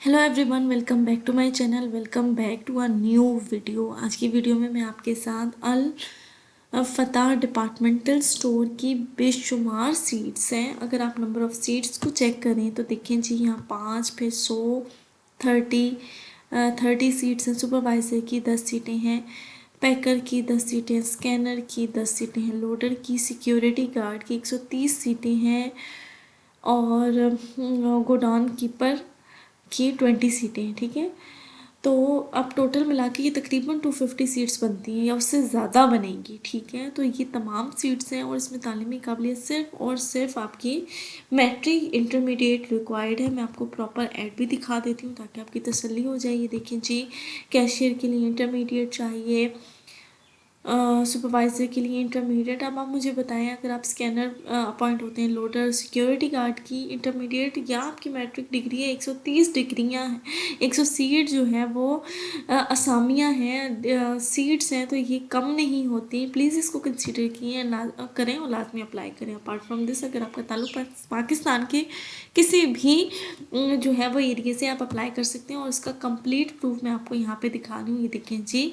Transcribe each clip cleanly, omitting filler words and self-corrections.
Hello everyone, welcome back to my channel. Welcome back to a new video. आज की video में मैं आपके साथ अल फतह डिपार्टमेंटल स्टोर की बेशुमार सीट्स हैं। अगर आप नंबर ऑफ़ सीट्स को चेक करें तो देखें जी, यहाँ 5 फिर 100 30 सीट्स हैं। सुपरवाइज़र की 10 सीटें हैं, पैकर की 10 सीटें हैं, स्कैनर की 10 सीटें हैं, लोडर की, सिक्योरिटी गार्ड की 130 सीटें हैं और गोडाउन कीपर की 20 सीटें हैं। ठीक है, तो अब टोटल मिला के ये तकरीबन 250 सीट्स बनती हैं या उससे ज़्यादा बनेंगी। ठीक है, तो ये तमाम सीट्स हैं और इसमें तालीमी काबिलियत सिर्फ और सिर्फ आपकी मैट्रिक इंटरमीडिएट रिक्वायर्ड है। मैं आपको प्रॉपर ऐड भी दिखा देती हूँ ताकि आपकी तसल्ली हो जाए। ये देखें जी, कैशियर के लिए इंटरमीडिएट चाहिए, सुपरवाइज़र के लिए इंटरमीडिएट। अब आप मुझे बताएं, अगर आप स्कैनर अपॉइंट होते हैं, लोडर, सिक्योरिटी गार्ड की इंटरमीडिएट या आपकी मैट्रिक डिग्री है, 130 डिग्रियां हैं, 100 सीट जो है वो असामियां हैं, सीट्स हैं, तो ये कम नहीं होती। प्लीज़ इसको कंसीडर करें और लाजमी अप्लाई करें। अपार्ट फ्रॉम दिस, अगर आपका ताल्लुक पाकिस्तान के किसी भी जो है वो एरिया से, आप अप्लाई कर सकते हैं और इसका कंप्लीट प्रूफ मैं आपको यहाँ पे दिखा रही हूँ। ये देखें जी,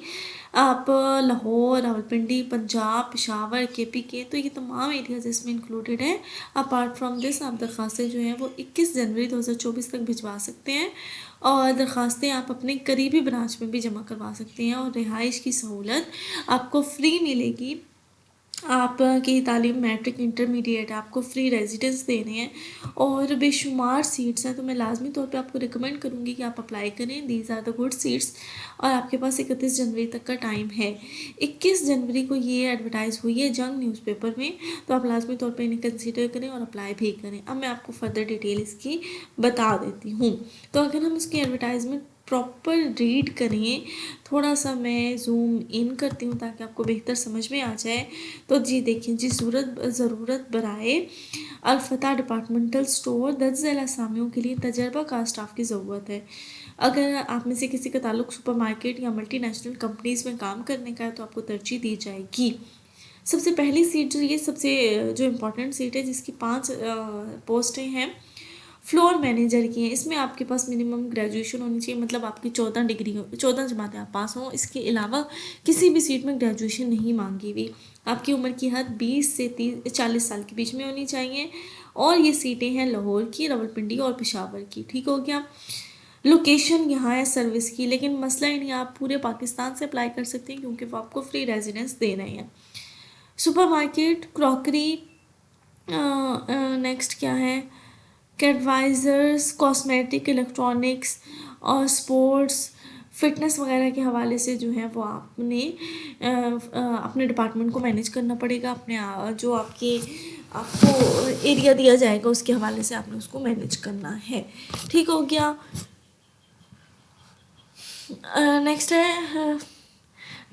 आप लाहौर, रावलपिंडी, पंजाब, पेशावर, KPK, तो ये तमाम एरियाज इसमें इंक्लूडेड हैं। अपार्ट फ्रॉम दिस, आप दरख्वास्तें जो हैं वो 21 जनवरी 2024 तक भिजवा सकते हैं और दरख्वास्तें आप अपने करीबी ब्रांच में भी जमा करवा सकते हैं और रिहाइश की सहूलत आपको फ्री मिलेगी। आपकी तालीम मैट्रिक इंटरमीडिएट, आपको फ्री रेजिडेंस दे रहे हैं और बेशुमार सीट्स हैं, तो मैं लाजमी तौर पे आपको रिकमेंड करूँगी कि आप अप्लाई करें। These are the good seats और आपके पास 31 जनवरी तक का टाइम है। 21 जनवरी को ये एडवर्टाइज़ हुई है जंग न्यूज़पेपर में, तो आप लाजमी तौर पे इन्हें कंसीडर करें और अप्लाई भी करें। अब मैं आपको फर्दर डिटेल इसकी बता देती हूँ। तो अगर हम इसकी एडवर्टाइजमेंट प्रॉपर रीड करें, थोड़ा सा मैं जूम इन करती हूँ ताकि आपको बेहतर समझ में आ जाए। तो जी देखिए जी, ज़रूरत बराए अलफता डिपार्टमेंटल स्टोर 10 ज़िला असामियों के लिए तजर्बाकार स्टाफ की ज़रूरत है। अगर आप में से किसी का ताल्लुक सुपरमार्केट या मल्टीनेशनल कंपनीज़ में काम करने का है तो आपको तरजीह दी जाएगी। सबसे पहली सीट जो ये सबसे जो इम्पोर्टेंट सीट है, जिसकी 5 पोस्टें हैं, फ्लोर मैनेजर की हैं। इसमें आपके पास मिनिमम ग्रेजुएशन होनी चाहिए, मतलब आपकी 14 डिग्री 14 जमातें आप पास हों। इसके अलावा किसी भी सीट में ग्रेजुएशन नहीं मांगी हुई। आपकी उम्र की हद 20 से 40 साल के बीच में होनी चाहिए और ये सीटें हैं लाहौर की, रावलपिंडी और पेशावर की। ठीक हो गया। लोकेशन यहाँ है सर्विस की, लेकिन मसला ही नहीं, आप पूरे पाकिस्तान से अप्लाई कर सकते हैं क्योंकि वो आपको फ्री रेजिडेंस दे रहे हैं। सुपरमार्केट, क्रॉकरी, नेक्स्ट क्या है, एडवाइज़र्स, कॉस्मेटिक, इलेक्ट्रॉनिक्स और स्पोर्ट्स, फिटनेस वगैरह के हवाले से जो है वो आपने अपने डिपार्टमेंट को मैनेज करना पड़ेगा। अपने जो आपको एरिया दिया जाएगा उसके हवाले से आपने उसको मैनेज करना है। ठीक हो गया। नेक्स्ट है,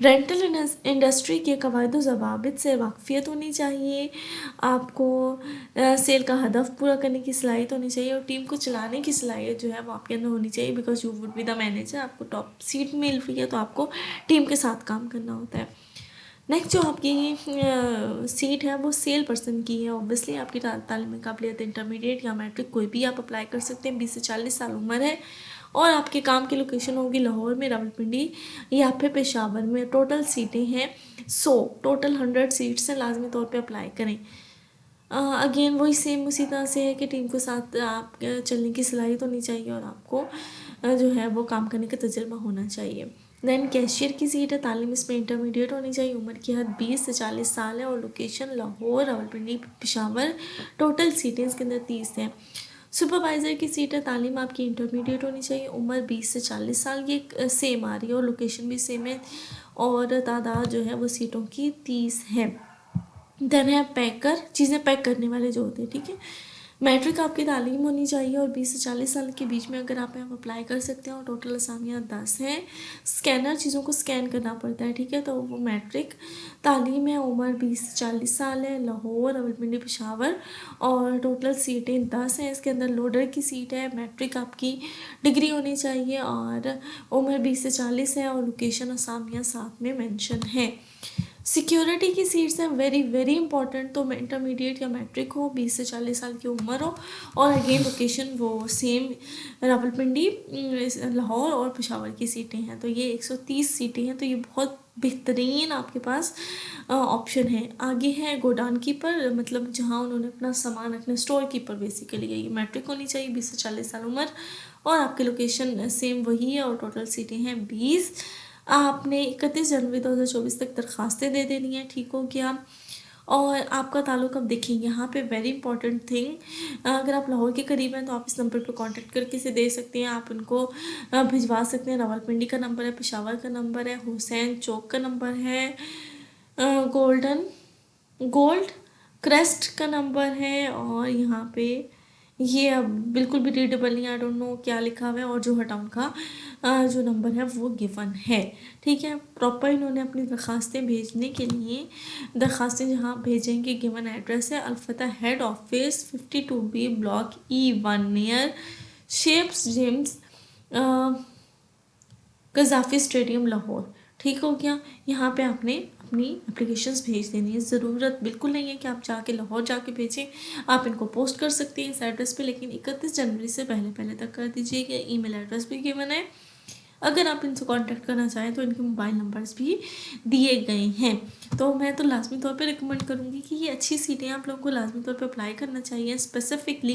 रेंटल इंडस्ट्री के कवायद ज़वाबित से वाकफियत होनी चाहिए। आपको सेल का हदफ पूरा करने की सलाहियत होनी चाहिए और टीम को चलाने की सलाहियत जो है वो आपके अंदर होनी चाहिए। Because you would be the manager, आपको टॉप सीट मिल रही है तो आपको टीम के साथ काम करना होता है। नेक्स्ट जो आपकी सीट है वो सेल पर्सन की है। ऑब्वियसली आपकी तालीमी काबिलियत इंटरमीडिएट या मैट्रिक कोई भी आप अप्लाई कर सकते हैं। 20 से 40 साल उम्र है और आपके काम की लोकेशन होगी लाहौर में, रावलपिंडी या फिर पेशावर में। टोटल सीटें हैं 100, टोटल 100 सीट्स हैं। लाजमी तौर पे अप्लाई करें। अगेन वही सेम उसी तरह से है कि टीम के साथ आप चलने की सलाहियत होनी चाहिए और आपको जो है वो काम करने का तजुर्बा होना चाहिए। देन कैशियर की सीट है, तालीम इसमें इंटरमीडिएट होनी चाहिए, उम्र की हद 20 से 40 साल है और लोकेशन लाहौर, रावलपिंडी, पेशावर। टोटल सीटें इसके अंदर 30 हैं। सुपरवाइज़र की सीट है, तालीम आपकी इंटरमीडिएट होनी चाहिए, उम्र 20 से 40 साल, ये सेम आ रही है और लोकेशन भी सेम है और तादाद जो है वो सीटों की 30 है। देन है पैकर, चीज़ें पैक करने वाले जो होते हैं। ठीक है, मैट्रिक आपकी तालीम होनी चाहिए और 20 से 40 साल के बीच में अगर आप अप्लाई कर सकते हैं और टोटल असामियाँ 10 हैं। स्कैनर, चीज़ों को स्कैन करना पड़ता है। ठीक है, तो वो मैट्रिक तालीम है, उम्र 20 से 40 साल है, लाहौर, रावलपिंडी, पेशावर और टोटल सीटें 10 हैं। इसके अंदर लोडर की सीट है, मैट्रिक आपकी डिग्री होनी चाहिए और उम्र 20 से 40 है और लोकेशन असामियाँ साथ में मेंशन है। सिक्योरिटी की सीट्स हैं वेरी वेरी इंपॉर्टेंट। तो इंटरमीडिएट या मैट्रिक हो, 20 से 40 साल की उम्र हो, और अगेन लोकेशन वो सेम रावलपिंडी, लाहौर और पेशावर की सीटें हैं। तो ये 130 सीटें हैं, तो ये बहुत बेहतरीन आपके पास ऑप्शन है। आगे है गोडाउन कीपर, मतलब जहाँ उन्होंने अपना सामान रखना, स्टोर कीपर बेसिकली। ये मैट्रिक होनी चाहिए, 20 से 40 साल उम्र, और आपकी लोकेशन सेम वही है, और टोटल सीटें हैं 20। आपने 31 जनवरी 2024 तक दरखास्तें दे देनी है, ठीक हो गया। और आपका ताल्लुक अब देखिए यहाँ पे वेरी इंपॉर्टेंट थिंग, अगर आप लाहौर के करीब हैं तो आप इस नंबर पर कांटेक्ट करके इसे दे सकते हैं, आप उनको भिजवा सकते हैं। रावलपिंडी का नंबर है, पेशावर का नंबर है, हुसैन चौक का नंबर है, गोल्डन गोल्ड क्रेस्ट का नंबर है, और यहाँ पे ये अब बिल्कुल भी रीडेबल नहीं, आई डोंट नो क्या लिखा हुआ है, और जो हटाउन का जो नंबर है वो गिवन है, ठीक है। प्रॉपर इन्होंने अपनी दरखास्तें भेजने के लिए, दरखास्तें जहाँ भेजेंगे, गिवन एड्रेस है Alfatah head office 52B block E1 near Shapes gyms Gaddafi stadium Lahore, ठीक हो गया। यहाँ पे आपने अपनी एप्लीकेशंस भेज देनी है। ज़रूरत बिल्कुल नहीं है कि आप जाके लाहौर जाके भेजें, आप इनको पोस्ट कर सकते हैं इस एड्रेस पे, लेकिन 31 जनवरी से पहले पहले तक कर दीजिएगा। ईमेल एड्रेस भी गिवन है, अगर आप इनसे कांटेक्ट करना चाहें तो इनके मोबाइल नंबर्स भी दिए गए हैं। तो मैं तो लाजमी तौर पे रिकमेंड करूँगी कि ये अच्छी सीटें आप लोगों को लाजमी तौर पे अप्लाई करना चाहिए। स्पेसिफिकली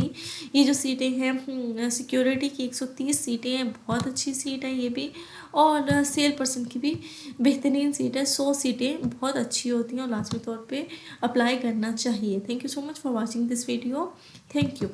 ये जो सीटें हैं सिक्योरिटी की 130 सीटें हैं, बहुत अच्छी सीट है ये भी, और सेल पर्सन की भी बेहतरीन सीट है। 100 सीटें बहुत अच्छी होती हैं और लाजमी तौर पर अप्लाई करना चाहिए। Thank you so much for watching this video. Thank you.